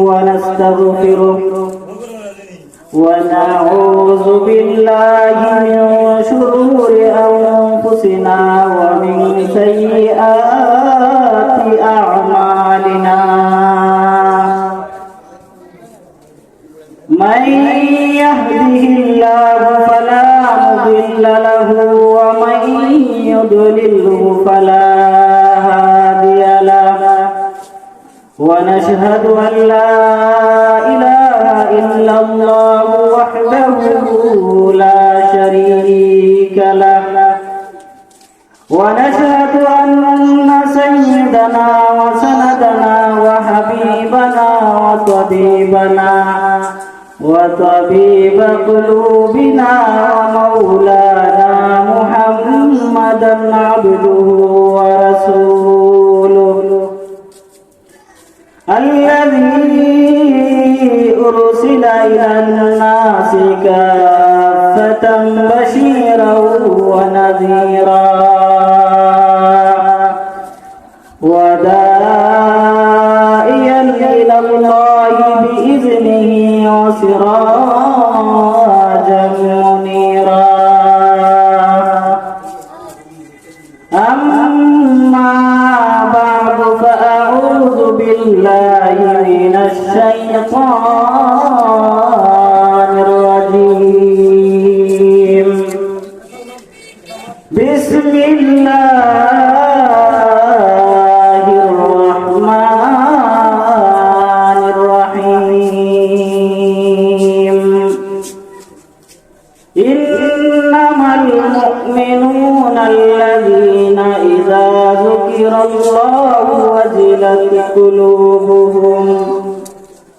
ونستغفره ونعوذ بالله من شرور أنفسنا ومن سيئات أعمالنا من يهده الله فلا مضل له ومن يضلله فلا هادي له ونشهد أن لا إله إلا الله وحده لا شريك له ونشهد أن سيدنا وسندنا وحبيبنا وطبيب قلوبنا ومولانا محمدا عبده ورسوله الذي أرسل إلى الناس كافة بشيرا ونذيرا وداعيا إلى الله بإذنه وسراجا منيرا أما بعد فأعوذ بالله من الشيطان الرجيم بسم الله الرحمن الرحيم إنما المؤمنون الذين إذا ذكر الله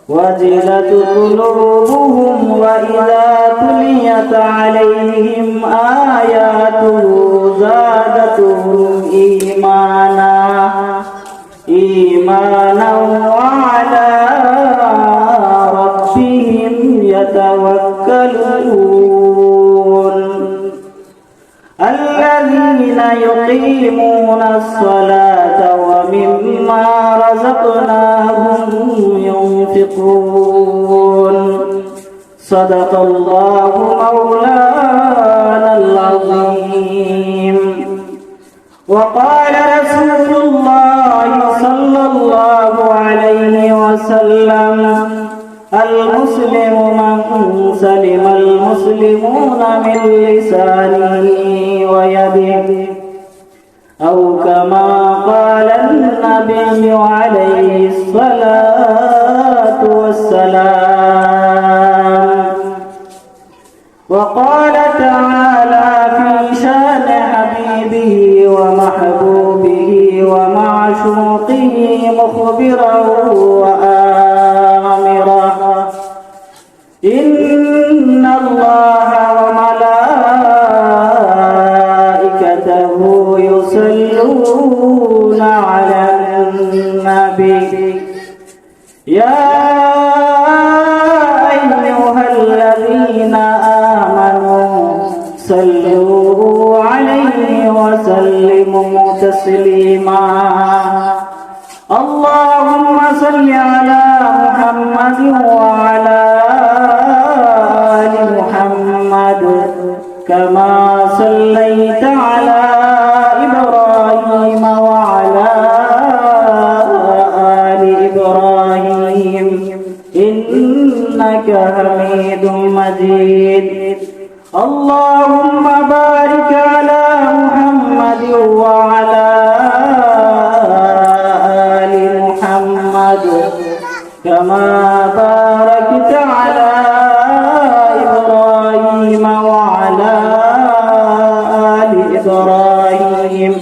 وجلت قلوبهم وإذا تليت عليهم آياته زادتهم إيمانا وعلى ربهم يتوكلون الذين يقيمون الصلاة ومما رزقناهم ينفقون صدق الله مولانا العظيم وقال رسول الله صلى الله عليه وسلم المسلم من سلم المسلمون من لسانه ويده أو كما قال النبي عليه الصلاة والسلام وقال تعالى في شان حبيبه ومحبوبه ومعشوقه مخبرا وآمرا إن الله وملائكته يصلون على النبي يا أيها الذين آمنوا صلوا عليه وسلموا تسليما اللهم صل على محمد وعلى آل محمد كما صليت على إبراهيم وعلى آل إبراهيم إنك حميد مجيد اللهم بارك على محمد وعلى آل محمد كما باركت على إبراهيم وعلى آل إبراهيم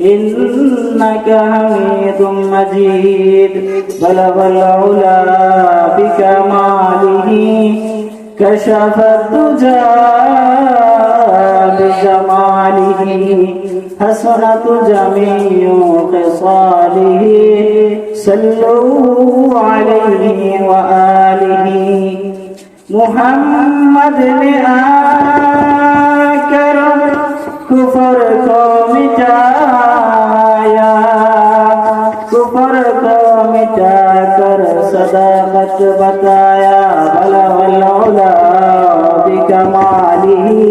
إنك حميد مجيد بلغ العلا بكماله كشف الدجى بجماله حسنت جميع خصاله صلوا عليه وآله محمد نے آकर कुफर को मिटाया, कुफर को मिटा कर सदाकत बताया बलगल उला बिकमालिही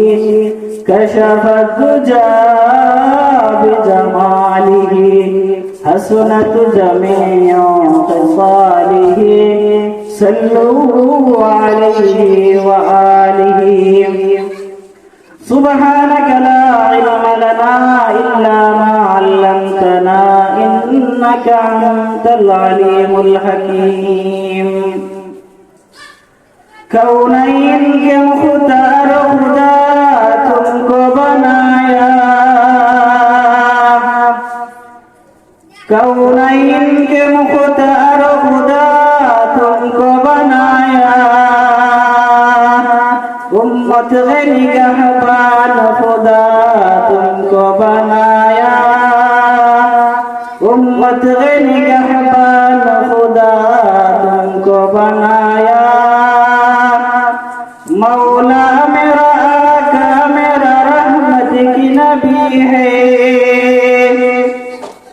कशफत दुजा बिजमालिही हसनत जमीउ ख़िसालिही सल्लु अलैहि व आलिही सुब्हानक ला इल्म लना इल्ला मा अल्लमतना इन्नका अंतल अलीमुल हकीम। कौनैन के मुख्तार खुदा तुमको बनाया, कौनैन के मुख्तार खुदा तुमको बनाया, उम्मत निगहबान खुदा तुमको बनाया, उम्मत निगहबान खुदा तुमको बनाया। मौला मेरा आका मेरा रहमत की नबी है,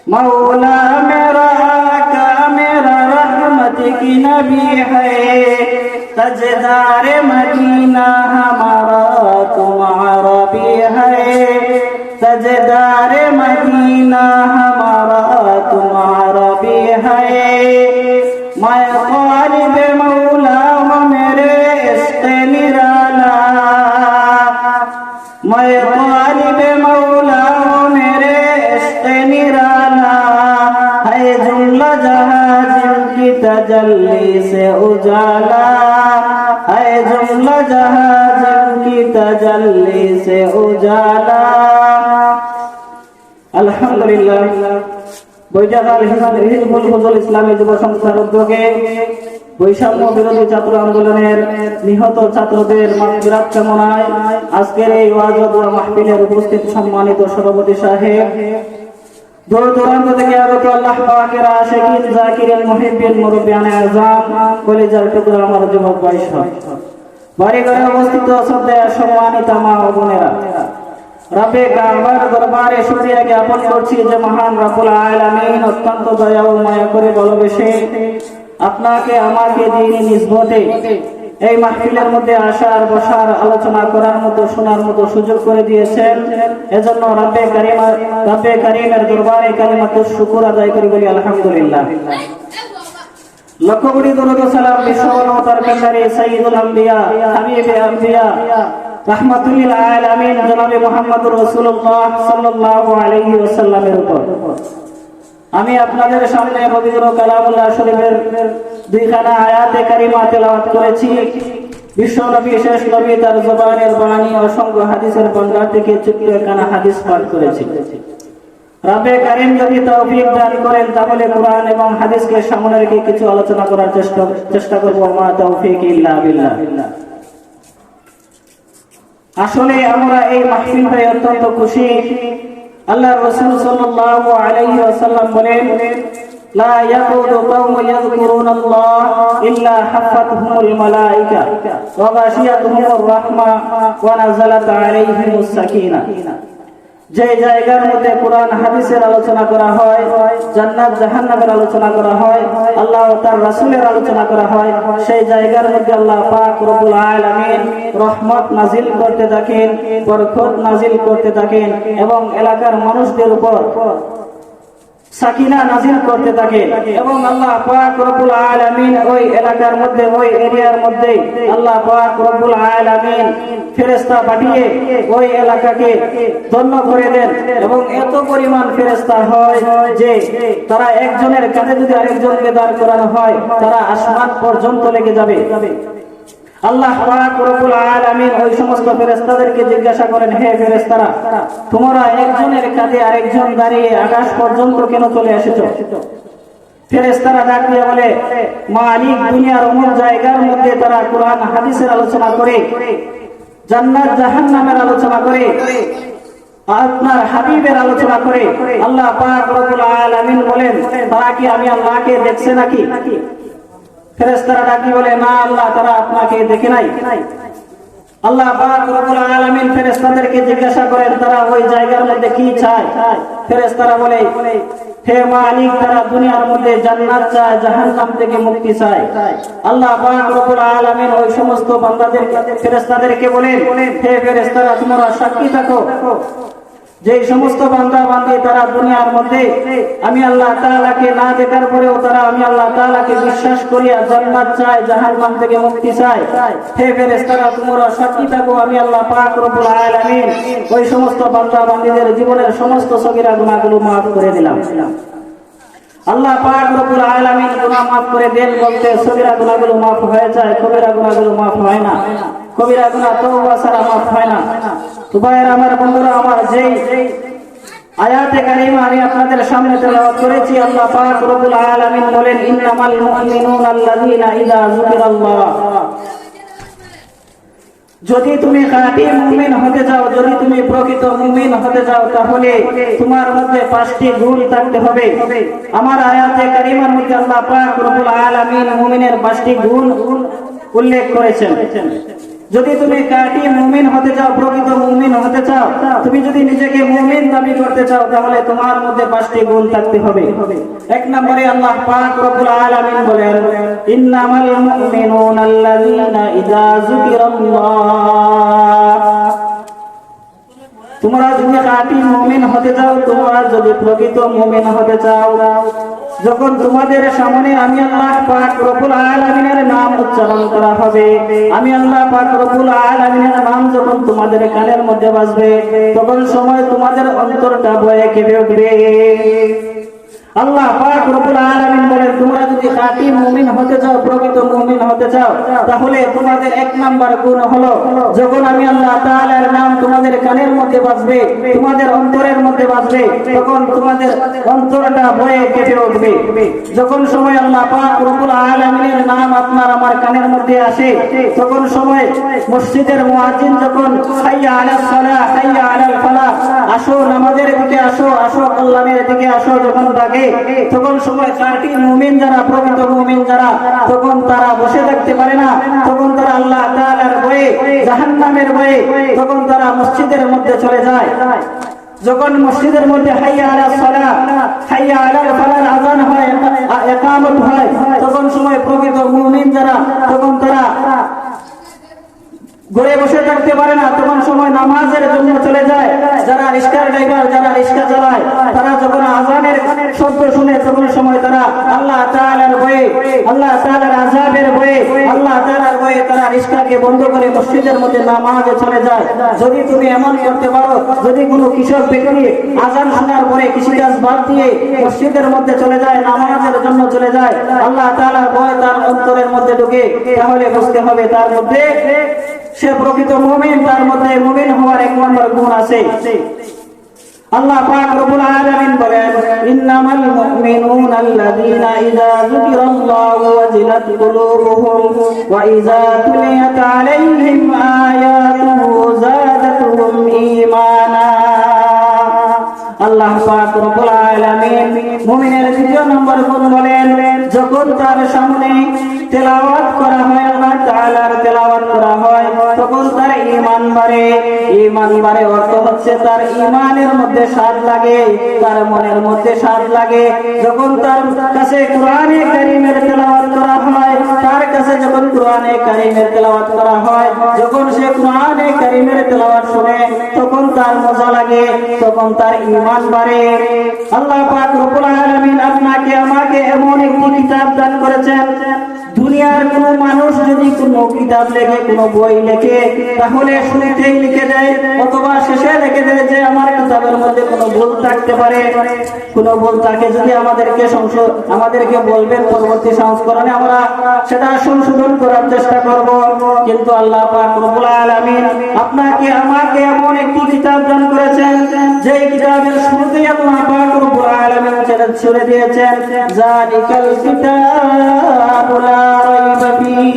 मौला मेरा आका मेरा रहमत की नबी है। तजदार मदीना हमारा तुम अरबी है, तजदार मदीना हमारा तुम अरबी है। मैं ग़ालिब मौला हूँ मेरे इश्क़ निराला, मैं ग़ालिब मौला हूँ मेरे इश्क़ निराला। है जुमला जहाँ जिनकी तजल्ली से उजाला, है जुमला जहाँ जिनकी तजल्ली से उजाला। আলহামদুলিল্লাহ বৈজাগাল হিজবুল ফজল ইসলামী যুব সংস্থার উদ্যোগে বৈষম্য বিরোধী ছাত্র আন্দোলনের নিহত ছাত্রদের মাগফিরাত কামনায় আজকের এই ওয়াজ ও দোয়া মাহফিলের উপস্থিত সম্মানিত সভাপতি সাহেব, দূর দূরান্ত থেকে আগত আল্লাহ পাকের আশিকিন জাকিরিন মুহিব্বিন মুরব্বিয়ানে আযম কলিজার টুকরা আমার যুবক ভাই সব বাড়ি ঘরে অবস্থিত শ্রদ্ধেয় সম্মানিত মা ও বোনেরা, রব্বে কাবার দরবারে শুকরিয়া জ্ঞাপন করছি যে মহান রব্বুল আলামিন অত্যন্ত দয়া ও মায়া করে ভালোবেসে আপনাকে আমাকে দ্বীনি নিসবতে এই মাহফিলের মধ্যে আসার বসার আলোচনা করার মতো শোনার মতো সুযোগ করে দিয়েছেন। এজন্য রব্বে কারীমের দরবারে কালিমাতুশ শুকর আদায় করি বলি আলহামদুলিল্লাহ। লক্ষ কোটি দরুদ ও সালাম বিশ্বমানবতার কান্ডারি সাইয়্যিদুল আম্বিয়া হাবিবে আম্বিয়া রাহমাতুল লিল আলামিন জনাবে মুহাম্মদুর রাসূলুল্লাহ সাল্লাল্লাহু আলাইহি ওয়াসাল্লামের উপর। আমি আপনাদের সামনে পবিত্র কালামুল্লাহ শরীফের দুইখানা আয়াতে কারিমা তেলাওয়াত করেছি। বিশ্ব নবী শেষ নবী তার জবানের বাণী অসংখ্য হাদিসের ভান্ডার থেকে ছোট্ট একখানা হাদিস পাঠ করেছি। রব্বে কারীম যদি তৌফিক দান করেন তাহলে কোরআন এবং হাদিসকে সামনে রেখে কিছু আলোচনা করার চেষ্টা করব। মা তৌফিক ইল্লা বিল্লাহ। আসলে আমরা এই মাহফিল পেয়ে অত্যন্ত খুশি। আল্লাহর রাসূল সাল্লাল্লাহু আলাইহি ওয়াসাল্লাম বলেন, লা ইয়াকুদু কওমুন ইয়াযকুরুনাল্লাহ ইল্লা হাফাতহুমুল মালায়েকা ওয়া গাশিয়াতুহুমুর রাহমা ওয়া নাযালাত আলাইহিমুস সাকিনা। যে জায়গার মধ্যে কোরআন হাদিসের আলোচনা করা হয়, জান্নাত জাহান্নামের আলোচনা করা হয়, আল্লাহ ও তার রাসূলের আলোচনা করা হয়, সেই জায়গার মধ্যে আল্লাহ পাক রব্বুল আলামিন রহমত নাজিল করতে থাকেন, বরকত নাজিল করতে থাকেন এবং এলাকার মানুষদের উপর সাকিনা নাজিল করতে থাকেন। এবং আল্লাহ পাক রব্বুল আলামিন ওই এলাকার মধ্যে ওই এরিয়ার মধ্যে আল্লাহ পাক রব্বুল আলামিন ফেরেশতা পাঠিয়ে ওই এলাকাকে ধন্য করে দেন। এবং এত পরিমাণ ফেরেশতা হয় যে তারা একজনের কাছে যদি আরেকজনকে দাঁড় করানো হয় তারা আসমান পর্যন্ত লেগে যাবে। আল্লাহ পাক রব্বুল আলামিন ওই সমস্ত ফেরেশতাদেরকে জিজ্ঞাসা করেন, হে ফেরেশতারা, তোমরা একজনের কাঁধে আরেকজন দাঁড়িয়ে আকাশ পর্যন্ত কেন চলে এসেছো? ফেরেশতারা ডাক দিয়ে বলে, মালিক দুনিয়ার অমুক জায়গার মধ্যে তারা কোরআন হাদিসের আলোচনা করে, জান্নাত জাহান্নামের আলোচনা করে, আপনার হাবিবের আলোচনা করে। আল্লাহ পাক রব্বুল আলামিন বলেন, তারা কি আমি আল্লাহকে দেখছে নাকি? ফেরেশতারা ডাকি বলে, না আল্লাহ, তারা আপনাকে দেখে নাই। আল্লাহ পাক রব্বুল আলামিন ফেরেশতাদেরকে জিজ্ঞাসা করেন তারা ওই জায়গার মধ্যে কি চায়। ফেরেশতারা বলে, হে মালিক, তারা দুনিয়ার মধ্যে জান্নাত চায়, জাহান্নাম থেকে মুক্তি চায়। আল্লাহ পাক রব্বুল আলামিন ওই সমস্ত বান্দাদেরকে ফেরেশতাদেরকে বলেন, হে ফেরেশতারা, তোমরা সাক্ষী থাকো যে সমস্ত বান্দা বান্দী তারা দুনিয়ার মধ্যে আমি আল্লাহ তাআলাকে না দেখার পরেও তারা আমি আল্লাহ তাআলাকে বিশ্বাস করিয়া জান্নাত চায়, জাহান্নাম থেকে মুক্তি চায়। হে ফেরেশতারা, তোমরা সাক্ষী থাকো আমি আল্লাহ পাক রব্বুল আলামিন ওই সমস্ত বান্দা বান্দীদের জীবনের সমস্ত সগীরা গুনাহগুলো maaf করে দিলাম। আল্লাহ পাক রব্বুল আলামিন গুনাহ maaf করে দেন বলতে সগীরা গুনাহগুলো maaf হয়ে যায়, কবিরা গুনাহগুলো maaf হয় না। কবিরা গুনাহ তওবা ছাড়া maaf হয় না। তো ভাইরা আমার, বন্ধুরা আমার, যেই আয়াতে কারিমা আমি আপনাদের সামনে তেলাওয়াত করেছি, আল্লাহ পাক রব্বুল আলামিন বলেন, ইন্নামাল মুমিনুনা আল্লাযীনা ইযা যুকিরাল্লাহ। যদি তুমি খাঁটি মুমিন হতে চাও, যদি তুমি প্রকৃত মুমিন হতে চাও, তাহলে তোমার মধ্যে 5টি গুণ থাকতে হবে। আমার আয়াতে কারিমার মধ্যে আল্লাহ পাক রব্বুল আলামিন মুমিনের 5টি গুণ উল্লেখ করেছেন। যদি তুমি খাঁটি মুমিন হতে চাও, প্রকৃত মুমিন হতে চাও, তুমি যদি নিজেকে মুমিন দাবি করতে চাও, তাহলে তোমার মধ্যে 5টি গুণ থাকতে হবে। এক নম্বরে আল্লাহ পাক রব্বুল আলামিন বলেন, ইন্নামাল মুমিনুনা আল্লাযীনা ইযা যুকিরাল্লাহ। তোমরা যদি খাঁটি মুমিন হতে চাও, তোমরা যদি প্রকৃত মুমিন হতে চাও, যখন তোমাদের সামনে আমি আল্লাহ পাক রব্বুল আলামিনের নাম উচ্চারণ করা হবে, আমি আল্লাহ পাক রব্বুল আলামিনের নাম যখন তোমাদের কানের মধ্যে বাজবে, তখন সময় তোমাদের অন্তরটা ভয়ে কেঁপে উঠবে। আল্লাহ পাক রব্বুল আলামিন বলেন, তোমরা যদি খাঁটি মুমিন হতে চাও, প্রকৃত মুমিন হতে চাও, তাহলে তোমাদের 1 নাম্বার গুণ হলো, যখন আমি আল্লাহ তাআলার নাম তোমাদের কানের মধ্যে বাজবে, তোমাদের অন্তরের মধ্যে বাজবে, তখন তোমাদের অন্তরটা ভয়ে কেঁপে উঠবে। যখন সময় আল্লাহ পাক রব্বুল আলামিনের নাম আপনার আমার কানের মধ্যে আসে, তখন সময় মসজিদের মুয়াজ্জিন যখন হাইয়া আলাস সালাহ, হাইয়া আলাল ফালাহ, আসো নামাজের দিকে আসো, আসো কল্যাণের দিকে আসো যখন ডাকে, তখন সময় খাঁটি মুমিন যারা, প্রকৃত মুমিন যারা, তখন তারা বসে থাকতে পারে না। তখন তারা আল্লাহ তাআলার ভয়ে, জাহান্নামের ভয়ে, তখন তারা মসজিদের মধ্যে চলে যায়। যখন মসজিদের মধ্যে হাইয়া আলাস সালাহ, হাইয়া আলাল ফালাহ আযান হয়, ইকামত হয়, তখন সময় প্রকৃত মুমিন যারা, তখন তারা ঘরে বসে থাকতে পারে না, তখন সময় নামাজের জন্য চলে যায়। যারা রিক্সার ড্রাইভার, যারা রিক্সা চালায়, তারা যখন আযানের শব্দ শুনে, তখন সময় তারা আল্লাহ তাআলার ভয়ে, আল্লাহ তাআলার আযাবের ভয়ে, আল্লাহ তাআলার ভয়ে তারা রিক্সাকে বন্ধ করে মসজিদের মধ্যে নামাজে চলে যায়। যদি তুমি এমন করতে পারো, যদি কোনো কৃষক ব্যক্তি আযান শোনার পরে কৃষিকাজ বাদ দিয়ে মসজিদের মধ্যে চলে যায়, নামাজের জন্য চলে যায়, আল্লাহ তাআলার ভয় তার অন্তরের মধ্যে ঢুকে, তাহলে বুঝতে হবে তার মধ্যে সে প্রকৃত মুমিন, তার মধ্যে মুমিন হওয়ার 1 নম্বর গুণ আছে। আল্লাহ পাক রব্বুল আলামিন বলেন, ইন্নামাল মুমিনুনা আল্লাযীনা ইযা যুকিরাল্লাহু ওয়াজিলাত কুলুবুহুম ওয়া ইযা তুলিয়াত আলাইহিম আয়াতুহু যাদাতুহুম ঈমানা। আল্লাহ পাক রব্বুল আলামিন মুমিনের 2 নম্বর গুণ বলেন, যখন তার সামনে তেলাওয়াত করা হয়, আল্লাহ তাআলার তেলাওয়াত করা হয়, তখন তার ঈমান বাড়ে। ঈমান বাড়ে অর্থ হচ্ছে তার ঈমানের মধ্যে স্বাদ লাগে, তার মনের মধ্যে স্বাদ লাগে। যখন তার কাছে কোরআনে কারীমের তেলাওয়াত করা হয়, তার কাছে যখন কোরআনে কারীমের তেলাওয়াত করা হয়, যখন সে কোরআনে কারীমের তেলাওয়াত শুনে, তখন তার মজা লাগে, তখন তার ঈমান বাড়ে। আল্লাহ পাক রব্বুল আলামিন আপনাকে আমাকে এমন একটি কিতাব দান করেছেন, দুনিয়ার কোন মানুষ যদি কোন কিতাব লেখে, কোন বই লেখে, তাহলে শুরুতেই লিখে দেয় অথবা শেষে লিখে দেয় যে আমার কিতাবের মধ্যে কোনো ভুল থাকতে পারে। কোন ভুল থাকে যদি আমাদেরকে বলবেন, পরবর্তী সংস্করণে আমরা সেটা সংশোধন করার চেষ্টা করব। কিন্তু আল্লাহ পাক রব্বুল আলামিন আপনাকে আমাকে এমন একটি কিতাব দান করেছেন, যে কিতাবের শুরুতেই আল্লাহ পাক রব্বুল আলামিন ছেড়ে দিয়েছেন, যালিকাল কিতাবু লা রাইবা ফীহি।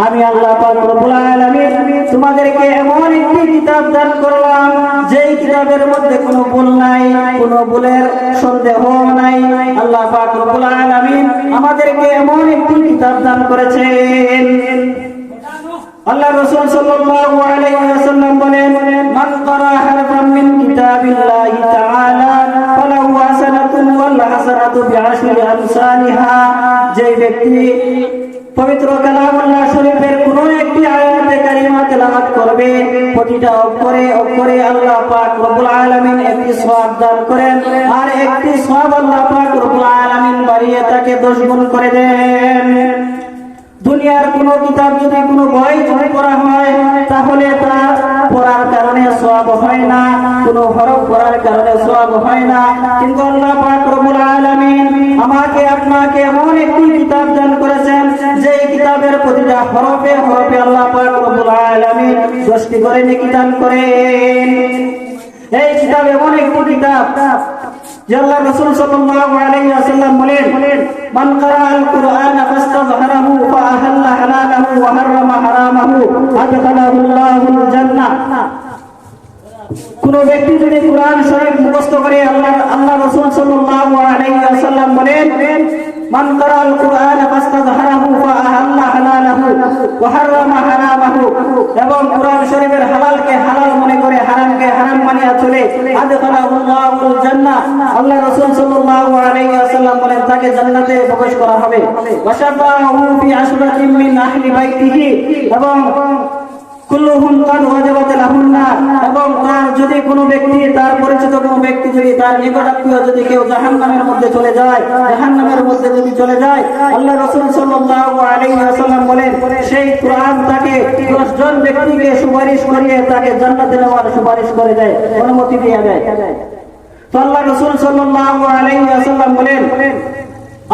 আমি আল্লাহ পাক রব্বুল আলামিন তোমাদেরকে এমন একটি কিতাব দান করলাম, যেই কিতাবের মধ্যে কোনো ভুল নাই, কোনো ভুলের সন্দেহ নাই। আল্লাহ পাক রব্বুল আলামিন আমাদেরকে এমন একটি কিতাব দান করেছেন। আল্লাহ রাসূল সাল্লাল্লাহু আলাইহি ওয়াসাল্লাম বলেন, মান ক্বারা হারফান মিন কিতাবিল্লাহি তাআলা ফালাহু হাসানাতুন ওয়াল হাসানাতু বিআশরি আমসালিহা। যে ব্যক্তি পবিত্র কালামুল্লাহ শরীফের কোন একটি আয়াতে কারিমা তেলাওয়াত করবে, প্রতিটা অক্ষরে আল্লাহ পাক রব্বুল আলামিন একটি সওয়াব দান করেন, আর একটি সওয়াব আল্লাহ পাক রব্বুল আলামিন বাড়িয়ে তাকে 10 গুণ করে দেন। দুনিয়ার কোন কিতাব যদি কোন বই যদি পড়া হয়, তাহলে তা পড়ার কারণে সওয়াব হয় না, কোন হরফ পড়ার কারণে সওয়াব হয় না। কিন্তু আল্লাহ পাক রব্বুল আলামিন আমাকে আপনাকে এমন একটি কিতাব দান করেছেন, যে কিতাবের প্রতিটা হরফে হরফে আল্লাহ পাক রব্বুল আলামিন 10টি করে নেকি দান করেন। এই কিতাব এমন একটি কিতাব যে আল্লাহ রাসূল সাল্লাল্লাহু আলাইহি ওয়াসাল্লাম বলেন, মান ক্বারাআল কুরআনা ফাস্তাযহারাহু ফাআহাল্লা হালালাহু ওয়া হারামা হারামাহু আদখালাহুল্লাহুল জান্নাহ। কোন ব্যক্তি যদি কুরআন শরীফ মুখস্থ করে, আল্লাহ রাসূল সাল্লাল্লাহু আলাইহি ওয়াসাল্লাম বলেন, মান ক্বারাআল কুরআনা ফাস্তাযহারাহু ফাআহাল্লা হালালাহু ওয়া হারামা হারামাহু, এবং কুরআন শরীফের হালালকে হালাল মনে করে হারামকে হারাম মানিয়া চলে, আদখালাহুল্লাহুল জান্নাহ, আল্লাহ রাসূল সাল্লাল্লাহু আলাইহি ওয়াসাল্লাম বলেন তাকে জান্নাতে প্রবেশ করা হবে। ওয়া শাফাআহু ফি আশরাতিন মিন আহলি বাইতিহি, এবং কুল্লুহুম কাদ ওয়াজাবাত লাহুন নার, এবং তার যদি কোনো ব্যক্তি, তার পরিচিত কোনো ব্যক্তি যদি, তার নিকটাত্মীয় যদি কেউ জাহান্নামের মধ্যে চলে যায়, জাহান্নামের মধ্যে যদি চলে যায়, আল্লাহ রাসূল সাল্লাল্লাহু আলাইহি ওয়াসাল্লাম বলেন সেই কুরআন তাকে 10 জন ব্যক্তিকে সুপারিশ করিয়ে তাকে জান্নাতে নেওয়ার সুপারিশ করে দেয়, অনুমতি দিয়ে দেয়। তো আল্লাহ রাসূল সাল্লাল্লাহু আলাইহি ওয়াসাল্লাম বলেন,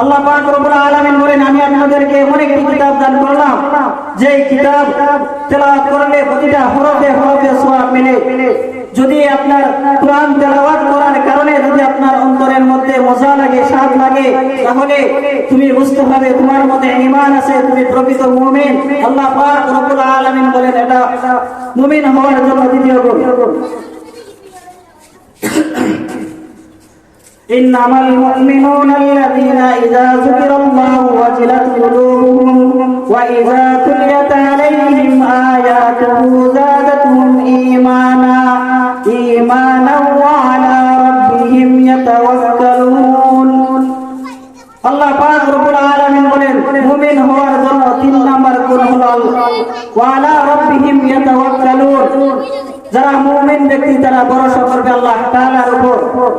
আল্লাহ পাক রব্বুল আলামিন বলেন, আমি আপনাদেরকে এমন একটি কিতাব দান করলাম, যে কিতাব তেলাওয়াত করলে প্রতিটা হরফে হরফে সওয়াব মিলে। যদি আপনার কুরআন তেলাওয়াত করার কারণে যদি আপনার অন্তরের মধ্যে মজা লাগে, স্বাদ লাগে, তাহলে তুমি বুঝতে হবে তোমার মধ্যে ঈমান আছে, তুমি প্রকৃত মুমিন। আল্লাহ পাক রব্বুল আলামিন বলেন এটা মুমিন হওয়ার জন্য দ্বিতীয় গুণ। إنما المؤمنون الذين إذا ذكر الله وجلت قلوبهم وإذا تليت عليهم آياته زادتهم إيمانا وعلى ربهم يتوكلون। আল্লাহ পাক রব্বুল আলামিন বলেন মুমিন হওয়ার জন্য 3 নাম্বার গুণ হলো ওয়ালা রাব্বিহিম ইয়াতাওয়াক্কালুন। যারা মুমিন ব্যক্তি তারা ভরসা করবে আল্লাহ তাআলার উপর।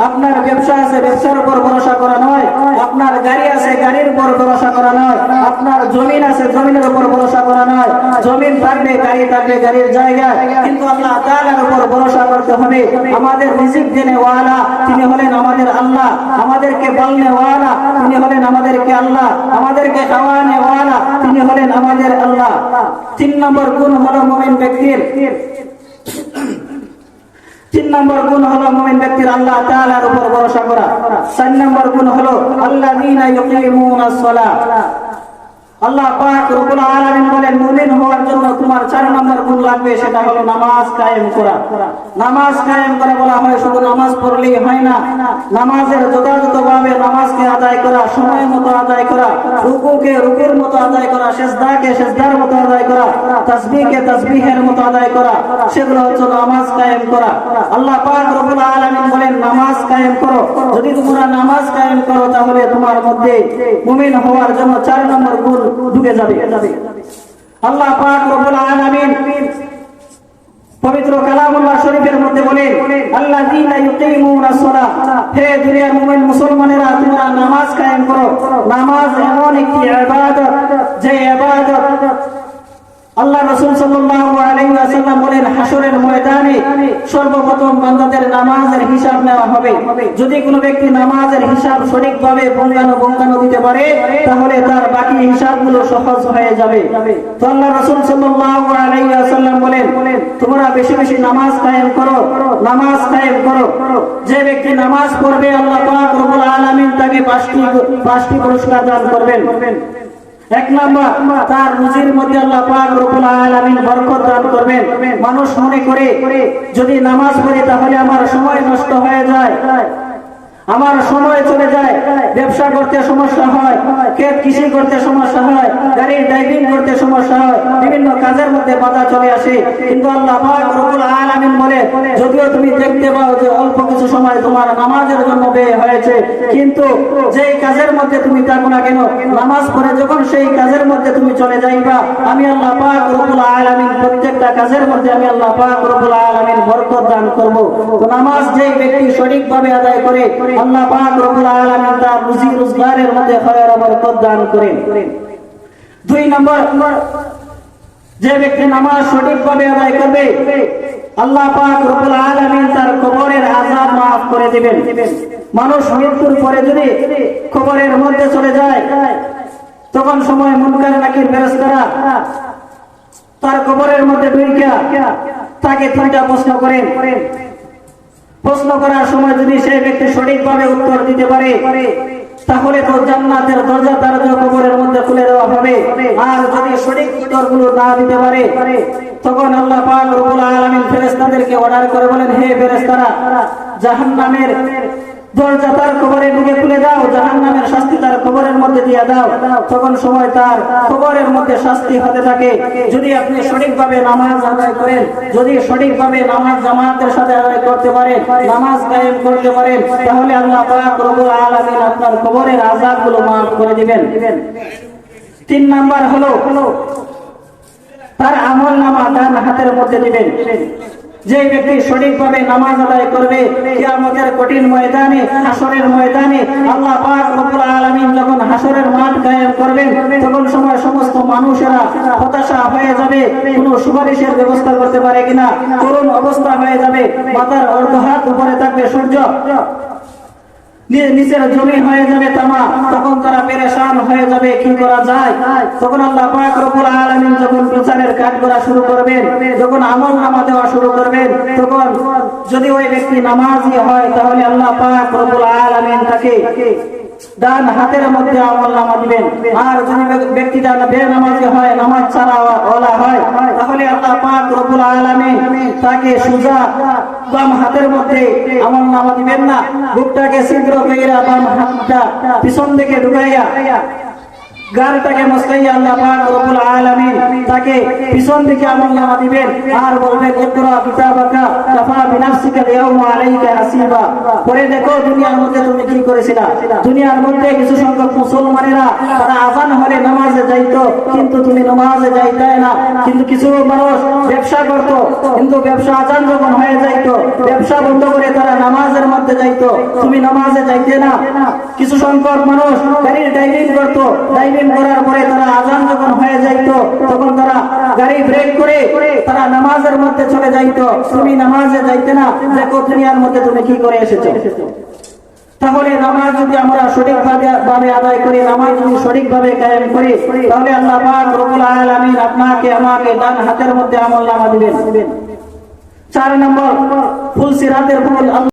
আপনার ব্যবসা আছে, ব্যবসার উপর ভরসা করা নয়, আপনার গাড়ি আছে, গাড়ির উপর ভরসা করা নয়, আপনার জমিন আছে, জমিনের উপর ভরসা করা নয়। জমিন থাকবে, গাড়ি থাকবে গাড়ির জায়গায়, কিন্তু আল্লাহ তাআলার উপর ভরসা করতে হবে। আমাদের রিজিক দেনে ওয়ালা তিনি হলেন আমাদের আল্লাহ, আমাদেরকে পালনে ওয়ালা তিনি হলেন আমাদেরকে আল্লাহ, আমাদেরকে খাওয়ানে ওয়ালা তিনি হলেন আমাদের আল্লাহ। 3 নম্বর গুণ হলো মুমিন ব্যক্তির, 3 নম্বর গুণ হলো মুমিন ব্যক্তির আল্লাহ তাআলার উপর ভরসা করা। 4 নম্বর গুণ হলো আল্লাযীনা ইউকিমুনাস সালাহ। আল্লাহ পাক রব্বুল আলামিন বলেন মুমিন হওয়ার জন্য তোমার 4 নম্বর গুণ লাগবে, সেটা হলো নামাজ কায়েম করা। নামাজ কায়েম করা বলা হয় শুধু নামাজ পড়লেই হয় না, নামাজের যথাযথভাবে নামাজকে আদায় করা, সময় মতো আদায় করা, রুকুকে রুকুর মতো আদায় করা, সিজদাকে সিজদার মতো আদায় করা, তাসবিহকে তাসবিহের মতো আদায় করা, সেগুলো হচ্ছে নামাজ কায়েম করা। আল্লাহ পাক রব্বুল আলামিন বলেন নামাজ কায়েম করো। যদি তোমরা নামাজ কায়েম করো তাহলে তোমার মধ্যে মুমিন হওয়ার জন্য 4 নম্বর গুণ ঢুকে যাবে। আল্লাহ পাক রব্বুল আলামিন পবিত্র কালামুল্লাহ শরীফের মধ্যে বলেন আল্লাযীনা ইউকিমুনাস সালাহ, হে দুনিয়ার মুমিন মুসলমানেরা তোমরা নামাজ কায়েম করো। নামাজ এমন একটি ইবাদত, যে ইবাদত আল্লাহ রাসূল সাল্লাল্লাহু আলাইহি ওয়াসাল্লাম বলেন হাসরের ময়দানে সর্বপ্রথম বান্দাদের নামাজের হিসাব নেওয়া হবে। যদি কোনো ব্যক্তি নামাজের হিসাব সঠিকভাবে বঙ্গানো দিতে পারে, তাহলে তার বাকি হিসাবগুলো সহজ হয়ে যাবে। তো আল্লাহ রাসূল সাল্লাল্লাহু আলাইহি ওয়াসাল্লাম বলেন তোমরা বেশি বেশি নামাজ কায়েম করো, নামাজ কায়েম করো। যে ব্যক্তি নামাজ পড়বে আল্লাহ পাক রব্বুল আলামিন তাকে 5টি পুরস্কার দান করবেন। 1 নম্বর, তার রুজির মধ্যে আল্লাহ পাক রব্বুল আলামিন বরকত দান করবেন। মানুষ মনে করে যদি নামাজ পড়ি তাহলে আমার সময় নষ্ট হয়ে যায়, আমার সময় চলে যায়, ব্যবসা করতে সমস্যা হয়, ক্ষেত কৃষি করতে সমস্যা হয়, গাড়ির ড্রাইভিং করতে সমস্যা হয়, বিভিন্ন কাজের মধ্যে বাধা চলে আসে। কিন্তু আল্লাহ পাক রব্বুল আলামিন বলে, যদিও তুমি দেখতে পাও যে অল্প কিছু সময় তোমার নামাজের জন্য ব্যয় হয়েছে, কিন্তু যেই কাজের মধ্যে তুমি থাকো না কেন, নামাজ পড়ে যখন সেই কাজের মধ্যে তুমি চলে যাইবা, আমি আল্লাহ পাক রব্বুল আলামিন প্রত্যেকটা কাজের মধ্যে আমি আল্লাহ পাক রব্বুল আলামিন বরকত দান করব। তো নামাজ যেই ব্যক্তি সঠিকভাবে আদায় করে, আল্লাহ পাক রব্বুল আলামিন তার রুজি রোজগারের মধ্যে খয়র ও বরকত দান করেন। 2 নম্বর, যে ব্যক্তি নামাজ সঠিকভাবে আদায় করবে, আল্লাহ পাক রব্বুল আলামিন তার কবরের আযাব maaf করে দিবেন। মানুষ মৃত্যুর পরে যদি কবরের মধ্যে চলে যায়, তখন সময় মুনকার নাকির ফেরেশতারা তার কবরের মধ্যে ঢুইকা তাকে 3টা প্রশ্ন করেন। প্রশ্ন করার সময় যদি সেই ব্যক্তি সঠিকভাবে উত্তর দিতে পারে, তাহলে তো জান্নাতের দরজা তার কবরের মধ্যে খুলে দেওয়া হবে। আর যদি সঠিক উত্তরগুলো না দিতে পারে, তখন আল্লাহ পাক রব্বুল আলামিন ফেরেশতাদেরকে অর্ডার করে বলেন, হে ফেরেশতারা, জাহান্নামের দরজা তার কবরের দিকে খুলে দাও, জাহান্নামের শাস্তি তার কবরের মধ্যে দিয়ে দাও। তখন সময় তার কবরের মধ্যে শাস্তি হতে থাকে। যদি আপনি সঠিকভাবে নামাজ আদায় করেন, যদি সঠিকভাবে নামাজ জামাতের সাথে আদায় করতে পারেন, নামাজ কায়েম করতে পারেন, তাহলে আল্লাহ পাক রব্বুল আলামিন আপনার কবরের আযাবগুলো maaf করে দিবেন। 3 নাম্বার হলো তার আমলনামা ডান হাতের মধ্যে দিবেন। যে ব্যক্তি সঠিকভাবে নামাজ আদায় করবে, কিয়ামতের কঠিন ময়দানে, হাসরের ময়দানে আল্লাহ পাক রব্বুল আলামিন যখন হাসরের মাঠ কায়েম করবেন, তখন সময় সমস্ত মানুষেরা হতাশা হয়ে যাবে, কোনো সুপারিশের ব্যবস্থা করতে পারে কিনা, করুণ অবস্থা হয়ে যাবে, মাথার অর্ধ হাত উপরে থাকবে সূর্য, নিচের জমি হয়ে যাবে তামা, তখন তারা পেরেশান হয়ে যাবে, কি করা যায়। তখন আল্লাহ পাক রব্বুল আলামিন যখন বিচারের কাজ করা শুরু করবেন, যখন আমলনামা দেওয়া শুরু করবেন, তখন যদি ওই ব্যক্তি নামাজি হয়, তাহলে আল্লাহ পাক রব্বুল আলামিন তাকে ডান হাতের মধ্যে আমলনামা দিবেন। আর যদি ব্যক্তিটা বেনামাজি হয়, নামাজ ছাড়া ওয়ালা হয়, তাহলে আল্লাহ পাক রব্বুল আলামিন তাকে সোজা বাম হাতের মধ্যে আমলনামা দিবেন না, বুকটাকে ছিদ্র কইরা বাম হাতটা পিছন দিকে ঢুকাইয়া গালটাকে মস্কাইয়া আল্লাহ পাক রব্বুল আলামিন তাকে পিছন দিকে আমলনামা দিবেন। আর বলবেন, ইকরা কিতাবাকা কাফা বিনাফসিকা ইয়াউমা আলাইকা হাসিবা। পরে দেখো দুনিয়ার মধ্যে তুমি কি করেছিলা। দুনিয়ার মধ্যে কিছু সংখ্যক মুসলমানেরা তারা আযান হলে নামাজে যাইতো, কিন্তু তুমি নামাজে যাইতে না। কিন্তু কিছু মানুষ ব্যবসা করত, কিন্তু ব্যবসা আযান যখন হয়ে যাইতো, ব্যবসা বন্ধ করে তারা নামাজের মধ্যে যাইতো, তুমি নামাজে যাইতে না। কিছু সংখ্যক মানুষ গাড়ির ড্রাইভিং করত, ড্রাইভিং করার পরে তারা আযান যখন হয়ে যাইতো, তখন তারা গাড়ি ব্রেক করে তারা নামাজের মধ্যে চলে যাইতো, তুমি নামাজে যাইতে না। দেখো দুনিয়ার মধ্যে তুমি কি করে এসেছো। তাহলে নামাজ যদি আমরা সঠিকভাবে আদায় করি, নামাজ যদি সঠিকভাবে কায়েম করি, তাহলে আল্লাহ পাক রব্বুল আলামিন আপনাকে আমাকে ডান হাতের মধ্যে আমলনামা দিবেন। 4 নম্বর, ফুল সিরাতের ফুল